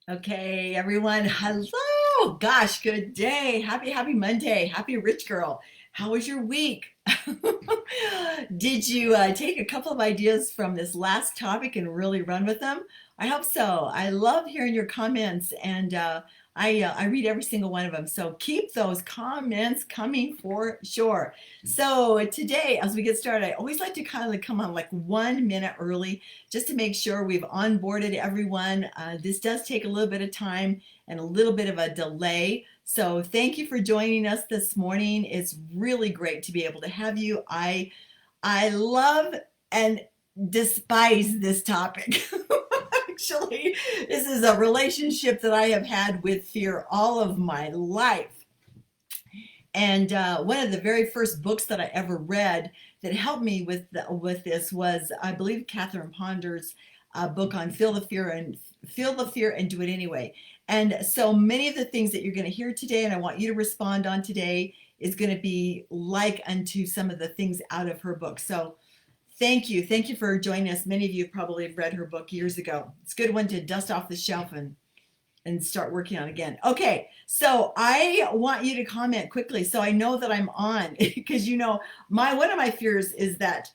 Okay, everyone. Hello. Gosh, good day. Happy Monday. Happy rich girl. How was your week? Did you take a couple of ideas from this last topic and really run with them? I hope so. I love hearing your comments, and I read every single one of them. So keep those comments coming for sure. So today, as we get started, I always like to kind of come on like 1 minute early just to make sure we've onboarded everyone. This does take a little bit of time and a little bit of a delay. So thank you for joining us this morning. It's really great to be able to have you. I love and despise this topic. Actually, this is a relationship that I have had with fear all of my life. And one of the very first books that I ever read that helped me with this was, I believe, Catherine Ponder's book on feel the fear and do it anyway. And so many of the things that you're going to hear today, and I want you to respond on today, is going to be like unto some of the things out of her book. So thank you for joining us. Many of you probably have read her book years ago. It's a good one to dust off the shelf and start working on again. Okay, so I want you to comment quickly so I know that I'm on because my one of my fears is that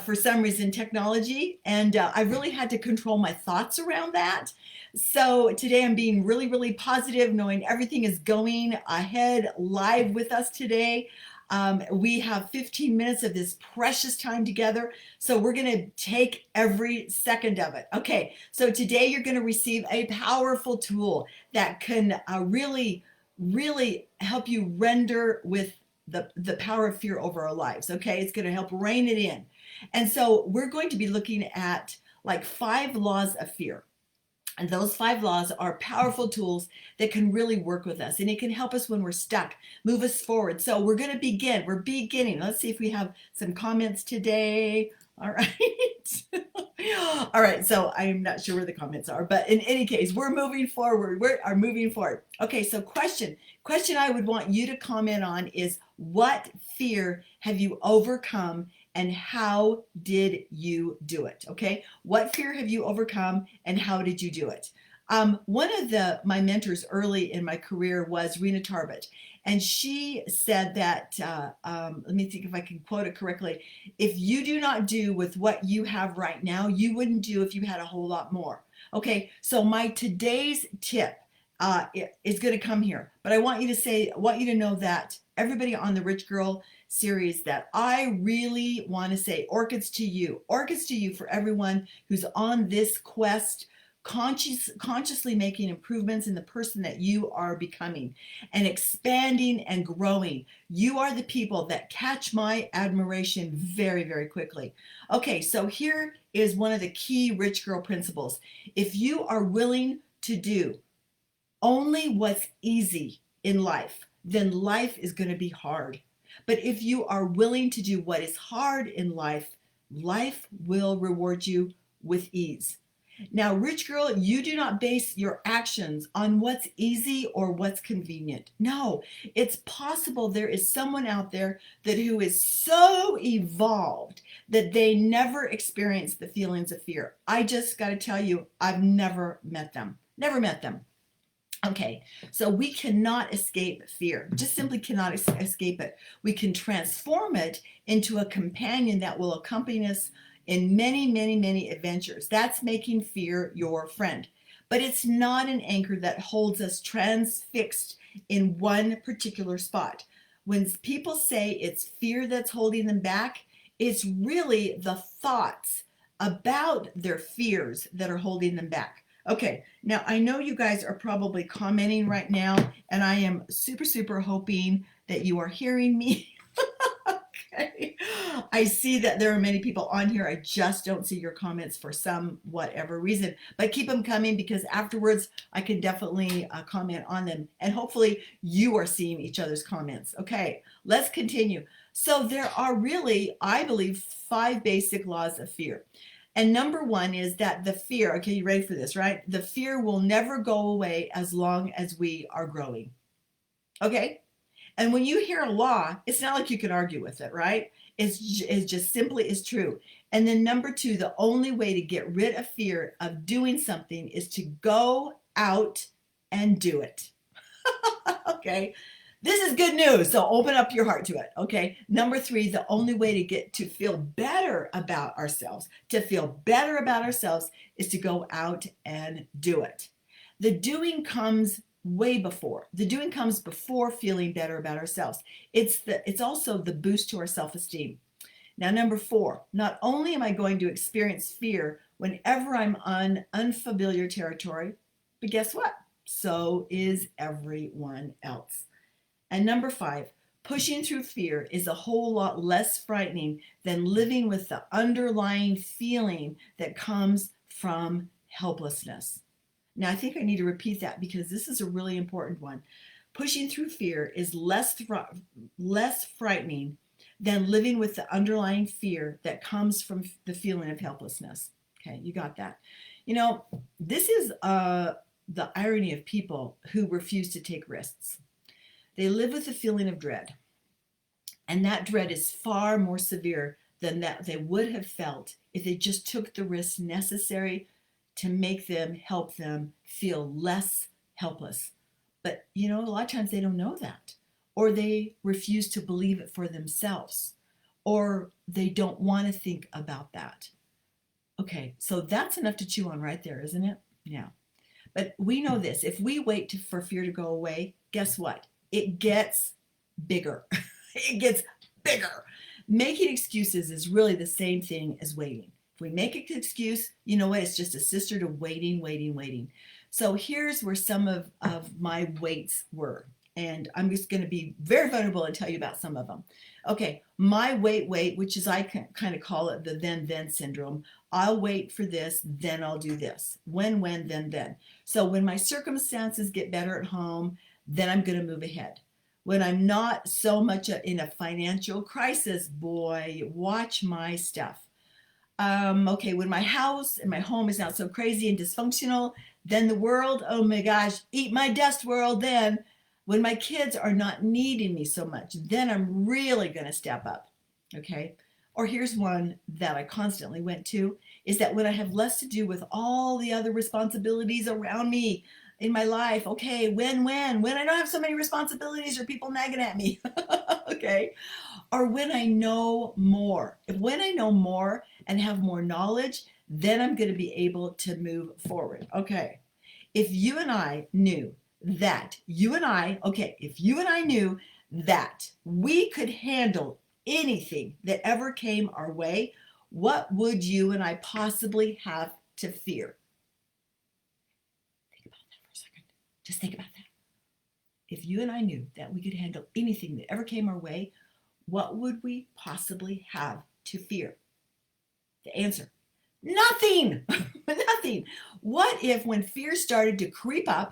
for some reason technology and I really had to control my thoughts around that. So today I'm being really positive, knowing everything is going ahead live with us today. We have 15 minutes of this precious time together. So we're going to take every second of it. Okay, so today you're going to receive a powerful tool that can really help you render with the power of fear over our lives. Okay, it's going to help rein it in. And so we're going to be looking at like 5 laws of fear. And those 5 laws are powerful tools that can really work with us. And it can help us when we're stuck, move us forward. So we're going to begin. We're beginning. Let's see if we have some comments today. All right. All right. So I'm not sure where the comments are, but in any case, we're moving forward. We are moving forward. Okay. So question I would want you to comment on is, what fear have you overcome and how did you do it? Okay, what fear have you overcome and how did you do it? One of my mentors early in my career was Rena Tarbett, and she said that let me think if I can quote it correctly. If you do not do with what you have right now, you wouldn't do if you had a whole lot more. Okay, so my today's tip is going to come here, but I want you to know that everybody on the Rich Girl series, that I really want to say orchids to you for everyone who's on this quest, consciously making improvements in the person that you are becoming and expanding and growing. You are the people that catch my admiration very quickly. Okay, so here is one of the key Rich Girl principles. If you are willing to do only what's easy in life, then life is going to be hard. But if you are willing to do what is hard in life, life will reward you with ease. Now, rich girl, you do not base your actions on what's easy or what's convenient. No, it's possible there is someone out there who is so evolved that they never experienced the feelings of fear. I just got to tell you, I've never met them. Never met them. Okay, so we cannot escape fear, just simply cannot escape it. We can transform it into a companion that will accompany us in many adventures. That's making fear your friend. But it's not an anchor that holds us transfixed in one particular spot. When people say it's fear that's holding them back, it's really the thoughts about their fears that are holding them back. Okay, now I know you guys are probably commenting right now, and I am super hoping that you are hearing me. Okay, I see that there are many people on here. I just don't see your comments for some whatever reason, but keep them coming because afterwards I can definitely comment on them, and hopefully you are seeing each other's comments. Okay, let's continue. So there are really, I believe, 5 basic laws of fear. And number 1 is that the fear, okay, you ready for this, right? The fear will never go away as long as we are growing. Okay? And when you hear a law, it's not like you can argue with it, right? It's just simply is true. And then number 2, the only way to get rid of fear of doing something is to go out and do it. Okay. This is good news. So open up your heart to it. Okay. Number three, the only way to get to feel better about ourselves, is to go out and do it. The doing comes way before. The doing comes before feeling better about ourselves. It's also the boost to our self-esteem. Now, number four, not only am I going to experience fear whenever I'm on unfamiliar territory, but guess what? So is everyone else. And number five, pushing through fear is a whole lot less frightening than living with the underlying feeling that comes from helplessness. Now, I think I need to repeat that because this is a really important one. Pushing through fear is less frightening than living with the underlying fear that comes from the feeling of helplessness. Okay, you got that. You know, this is the irony of people who refuse to take risks. They live with a feeling of dread, and that dread is far more severe than that they would have felt if they just took the risks necessary to help them feel less helpless. But you know, a lot of times they don't know that, or they refuse to believe it for themselves, or they don't want to think about that. Okay, so that's enough to chew on right there, isn't it? Yeah. But we know this: if we wait for fear to go away, guess what? It gets bigger. It gets bigger. Making excuses is really the same thing as waiting. If we make an excuse, you know what? It's just a sister to waiting, waiting, waiting. So here's where some of my waits were. And I'm just going to be very vulnerable and tell you about some of them. Okay, my wait, which is I kind of call it the then syndrome. I'll wait for this, then I'll do this. When, then. So when my circumstances get better at home, then I'm going to move ahead. When I'm not so much in a financial crisis, boy, watch my stuff. Okay, when my house and my home is not so crazy and dysfunctional, then the world, oh my gosh, eat my dust world. Then when my kids are not needing me so much, then I'm really going to step up. Okay. Or here's one that I constantly went to, is that when I have less to do with all the other responsibilities around me in my life, okay, when I don't have so many responsibilities or people nagging at me, okay, or when I know more. When I know more and have more knowledge, then I'm going to be able to move forward. Okay, if you and I knew that, if you and I knew that we could handle anything that ever came our way, what would you and I possibly have to fear? Think about that for a second. Just think about that. If you and I knew that we could handle anything that ever came our way, what would we possibly have to fear? The answer: nothing. Nothing. What if when fear started to creep up,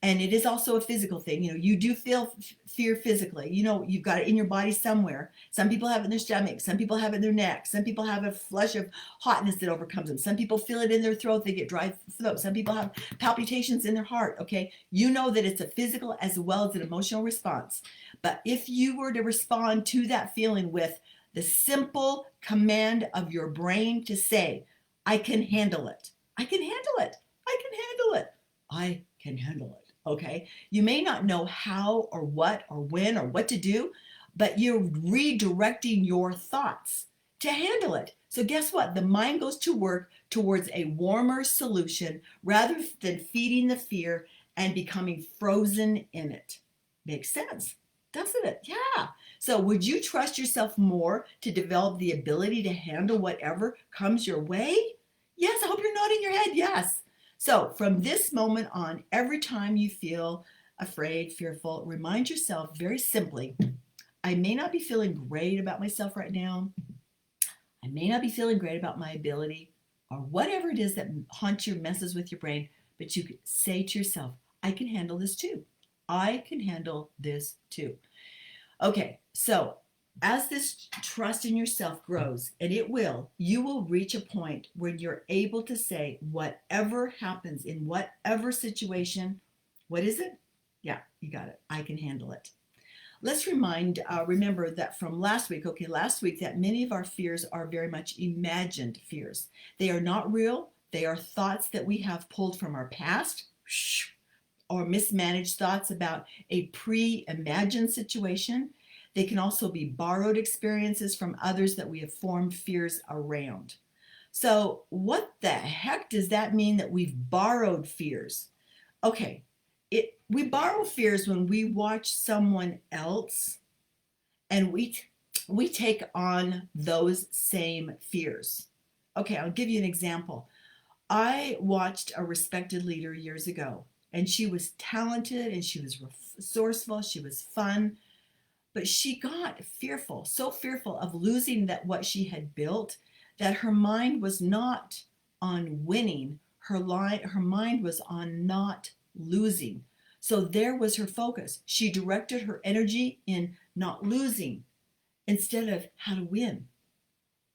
and it is also a physical thing, you know, you do feel fear physically, you know, you've got it in your body somewhere. Some people have it in their stomach, some people have it in their neck, some people have a flush of hotness that overcomes them, some people feel it in their throat, they get dry throat, some people have palpitations in their heart. Okay, you know that it's a physical as well as an emotional response. But if you were to respond to that feeling with the simple command of your brain to say, I can handle it. I can handle it. I can handle it. I can handle it. Okay. You may not know how or what or when or what to do, but you're redirecting your thoughts to handle it. So guess what? The mind goes to work towards a warmer solution rather than feeding the fear and becoming frozen in it. Makes sense, doesn't it? Yeah. So would you trust yourself more to develop the ability to handle whatever comes your way? Yes, I hope you're nodding your head. Yes. So from this moment on, every time you feel afraid, fearful, remind yourself very simply, I may not be feeling great about myself right now. I may not be feeling great about my ability or whatever it is that haunts you, messes with your brain, but you could say to yourself, I can handle this too. I can handle this too. Okay, so as this trust in yourself grows, and it will, you will reach a point where you're able to say, whatever happens in whatever situation, what is it? Yeah, you got it. I can handle it. Let's remember that from last week, that many of our fears are very much imagined fears. They are not real, They are thoughts that we have pulled from our past or mismanaged thoughts about a pre-imagined situation. They can also be borrowed experiences from others that we have formed fears around. So, what the heck does that mean that we've borrowed fears? Okay, we borrow fears when we watch someone else and we take on those same fears. Okay, I'll give you an example. I watched a respected leader years ago, and she was talented and she was resourceful, she was fun, but she got fearful, so fearful of losing that what she had built that her mind was not on winning. Her mind was on not losing. So there was her focus. She directed her energy in not losing instead of how to win.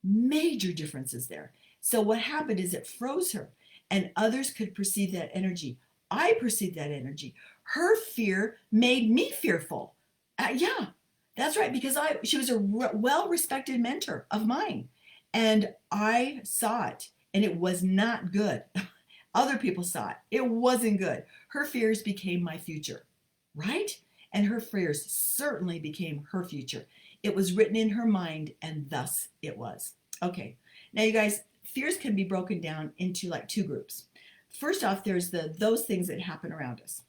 Major differences there. So what happened is it froze her, and others could perceive that energy. I perceived that energy. Her fear made me fearful. Yeah, that's right, because she was a well-respected mentor of mine, and I saw it, and it was not good. Other people saw it. It wasn't good. Her fears became my future, right? And her fears certainly became her future. It was written in her mind, and thus it was. Okay, now you guys, fears can be broken down into like two groups. First off, there's those things that happen around us.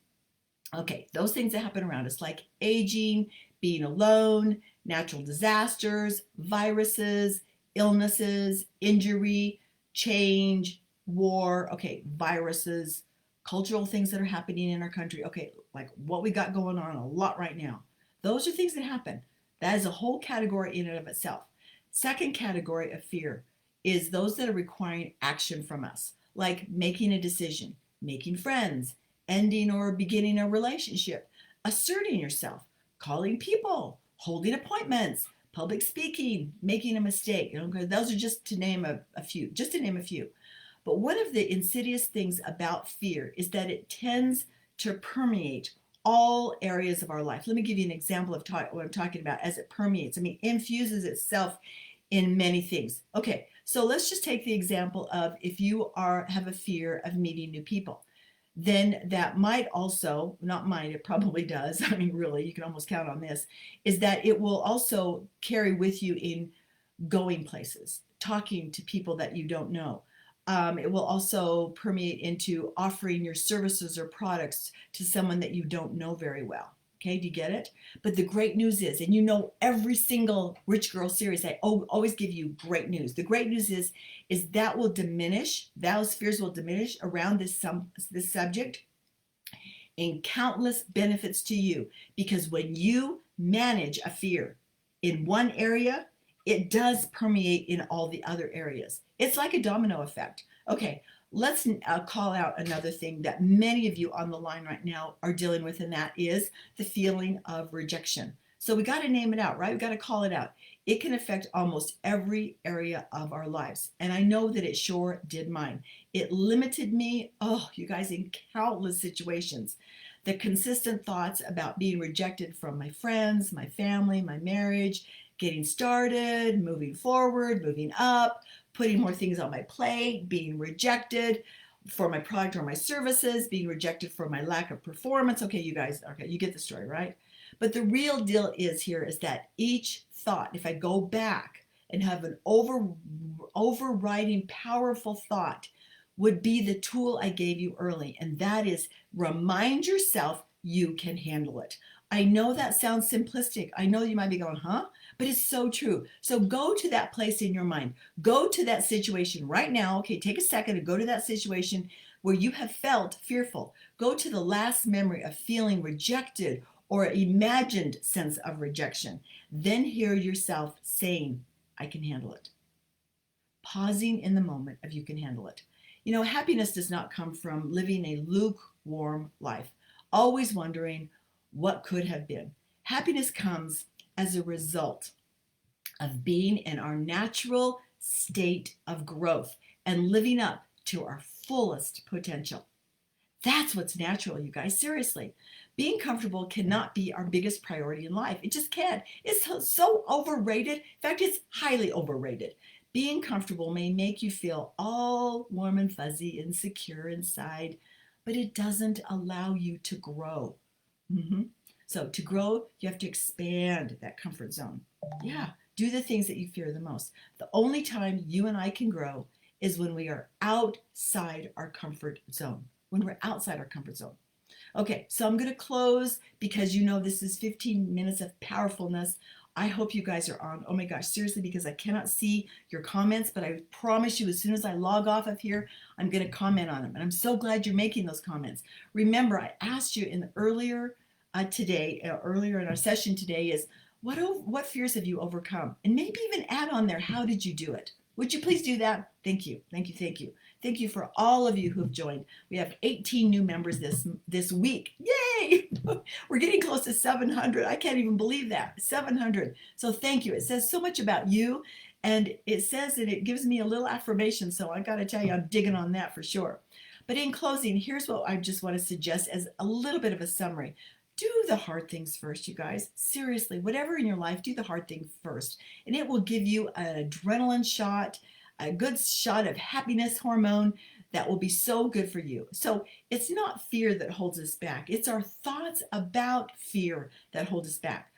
Okay, those things that happen around us, like aging, being alone, natural disasters, viruses, illnesses, injury, change, war, okay, viruses, cultural things that are happening in our country, okay, like what we got going on a lot right now. Those are things that happen. That is a whole category in and of itself. Second category of fear is those that are requiring action from us, like making a decision, making friends, ending or beginning a relationship, asserting yourself, calling people, holding appointments, public speaking, making a mistake. Those are just to name a few, just to name a few. But one of the insidious things about fear is that it tends to permeate all areas of our life. Let me give you an example of what I'm talking about as it permeates. I mean, infuses itself in many things. Okay, so let's just take the example of if you have a fear of meeting new people, then that might also, not might, it probably does, I mean, really, you can almost count on this, is that it will also carry with you in going places, talking to people that you don't know. It will also permeate into offering your services or products to someone that you don't know very well. Okay, do you get it? But the great news is, and you know every single Rich Girl series, I always give you great news. The great news is that will diminish, those fears will diminish around this subject in countless benefits to you. Because when you manage a fear in one area, it does permeate in all the other areas. It's like a domino effect. Okay, let's call out another thing that many of you on the line right now are dealing with, and that is the feeling of rejection. So we got to name it out, right? We got to call it out. It can affect almost every area of our lives. And I know that it sure did mine. It limited me, oh, you guys, in countless situations. The consistent thoughts about being rejected from my friends, my family, my marriage, getting started, moving forward, moving up, putting more things on my plate, being rejected for my product or my services, being rejected for my lack of performance. Okay, you guys, okay, you get the story, right? But the real deal is that each thought, if I go back and have an overriding powerful thought, would be the tool I gave you early, and that is remind yourself you can handle it. I know that sounds simplistic. I know you might be going, huh? But it's so true. So go to that place in your mind. Go to that situation right now. Okay, take a second and go to that situation where you have felt fearful. Go to the last memory of feeling rejected or imagined sense of rejection. Then hear yourself saying, I can handle it. Pausing in the moment of you can handle it. You know, happiness does not come from living a lukewarm life, always wondering what could have been. Happiness comes as a result of being in our natural state of growth and living up to our fullest potential. That's what's natural, you guys. Seriously. Being comfortable cannot be our biggest priority in life. It just can't. It's so overrated. In fact, it's highly overrated. Being comfortable may make you feel all warm and fuzzy and secure inside, but it doesn't allow you to grow. Mhm. So, to grow, you have to expand that comfort zone. Yeah, do the things that you fear the most. The only time you and I can grow is when we are outside our comfort zone. When we're outside our comfort zone. Okay, so I'm going to close because you know this is 15 minutes of powerfulness. I hope you guys are on. Oh my gosh, seriously, because I cannot see your comments, but I promise you, as soon as I log off of here, I'm going to comment on them. And I'm so glad you're making those comments. Remember, I asked you in the earlier in our session today is what fears have you overcome? And maybe even add on there, how did you do it? Would you please do that? Thank you. Thank you. Thank you. Thank you for all of you who have joined. We have 18 new members this week. Yay! We're getting close to 700. I can't even believe that. 700. So thank you. It says so much about you, and it says that it gives me a little affirmation. So I got to tell you, I'm digging on that for sure. But in closing, here's what I just want to suggest as a little bit of a summary. Do the hard things first, you guys. Seriously, whatever in your life, do the hard thing first. And it will give you an adrenaline shot, a good shot of happiness hormone that will be so good for you. So it's not fear that holds us back. It's our thoughts about fear that hold us back.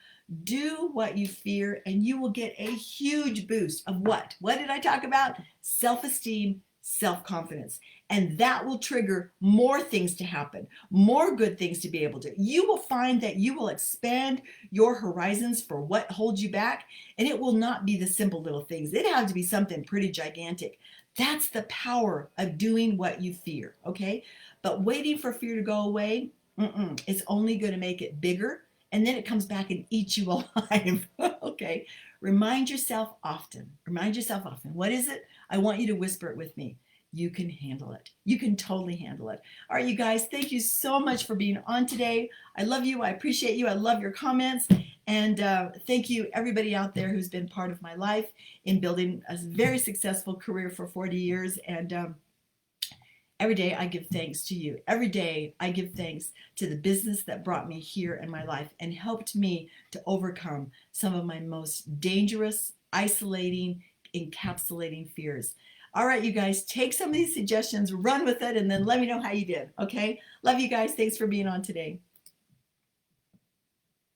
Do what you fear and you will get a huge boost of what? What did I talk about? Self-esteem, self-confidence. And that will trigger more things to happen, more good things to be able to. You will find that you will expand your horizons for what holds you back, and it will not be the simple little things. It has to be something pretty gigantic. That's the power of doing what you fear, okay? But waiting for fear to go away, it's only going to make it bigger, and then it comes back and eats you alive, okay? Remind yourself often. Remind yourself often. What is it? I want you to whisper it with me. You can handle it. You can totally handle it. All right, you guys, thank you so much for being on today. I love you. I appreciate you. I love your comments. And thank you, everybody out there who's been part of my life in building a very successful career for 40 years. And every day I give thanks to you. Every day I give thanks to the business that brought me here in my life and helped me to overcome some of my most dangerous, isolating, encapsulating fears. All right, you guys, take some of these suggestions, run with it, and then let me know how you did, okay? Love you guys. Thanks for being on today.